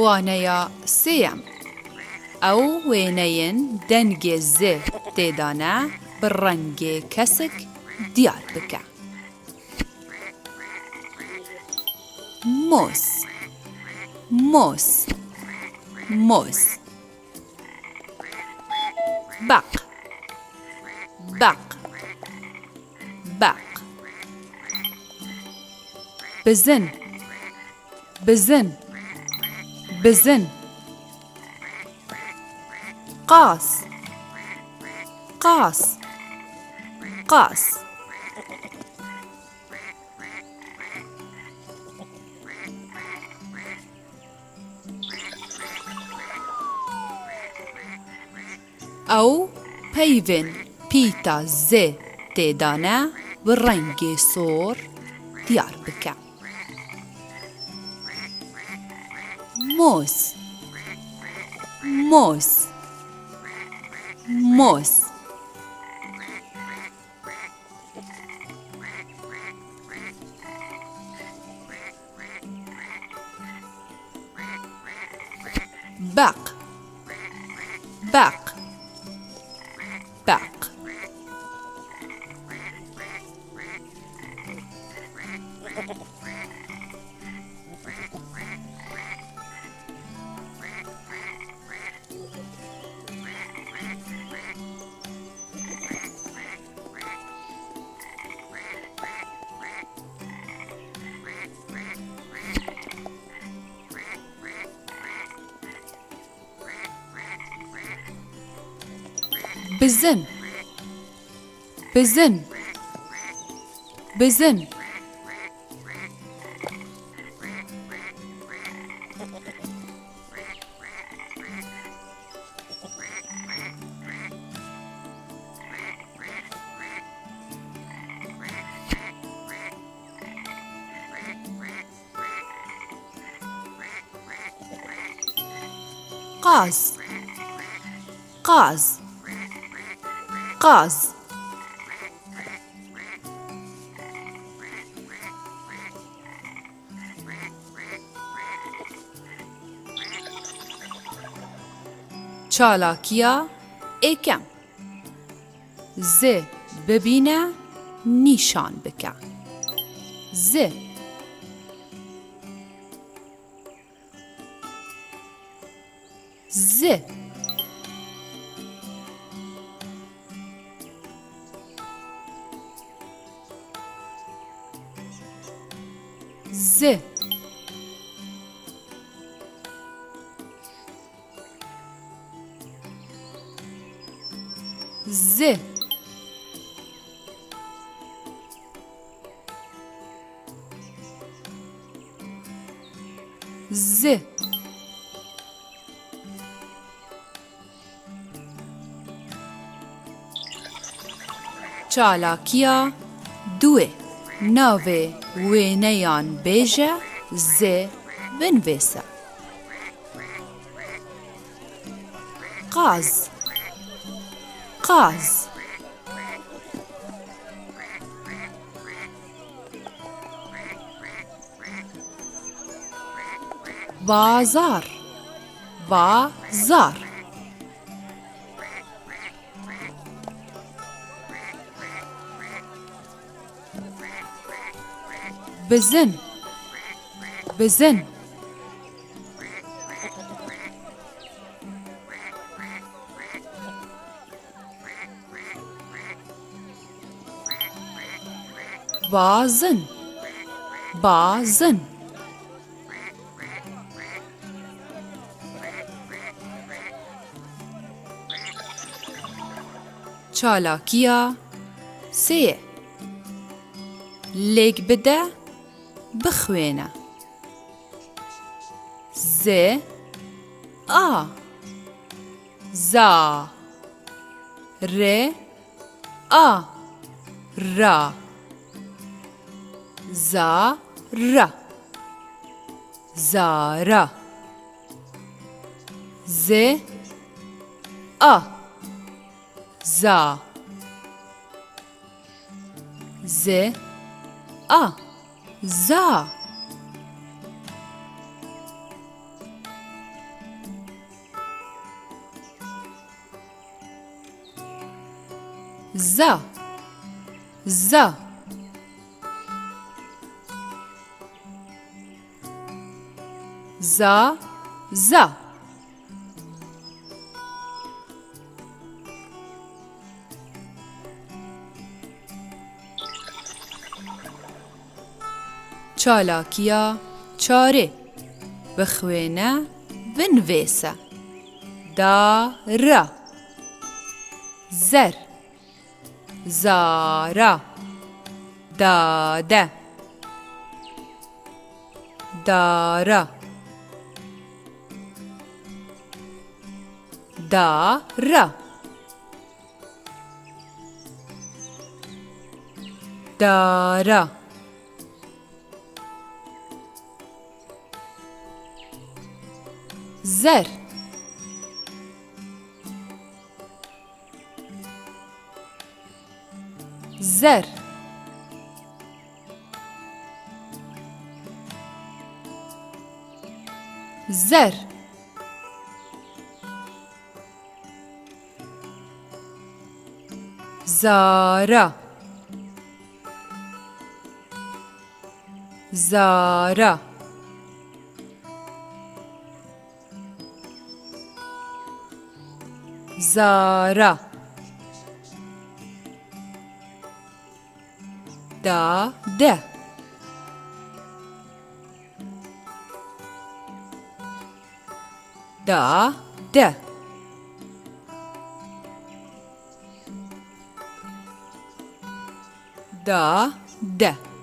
وانەیە سێیەم. ئەو وێنەیەن دەنگێ زێ تێدانە بە ڕەنگێ کەسک دیار بکە. موس موس موس. بق بق بق. بزن بزن بزن. قاس قاس قاس. ئەو پەیڤێن پیتە زێ تێدانە بە ڕەنگێ سۆر دیار بکە. موس موس موس. بق بق بق. بزن بزن بزن. قاز قاز قاز. چالاکیە ئێکەم. زێ ببینە نیشان بکە. زێ زێ. زێ. زێ. زێ. چالاکیە دوێ ناوێ وێنەیان بێژە زێ بنوێسە. قاز قاز. بازار بازار. بزن بزن. بازن بازن. چالاکیە سێ لێک بدە بخوێنە. زێ ئا زا. رێ ئا را. زارە زارە. زێ ئا زا. زێ ئا زا. za, za. Za, za. چالاکیا چاره بخوینه بنویسه داره زر زاره داده داره داره داره زر زر زر زارا زارا زارا داده داده داده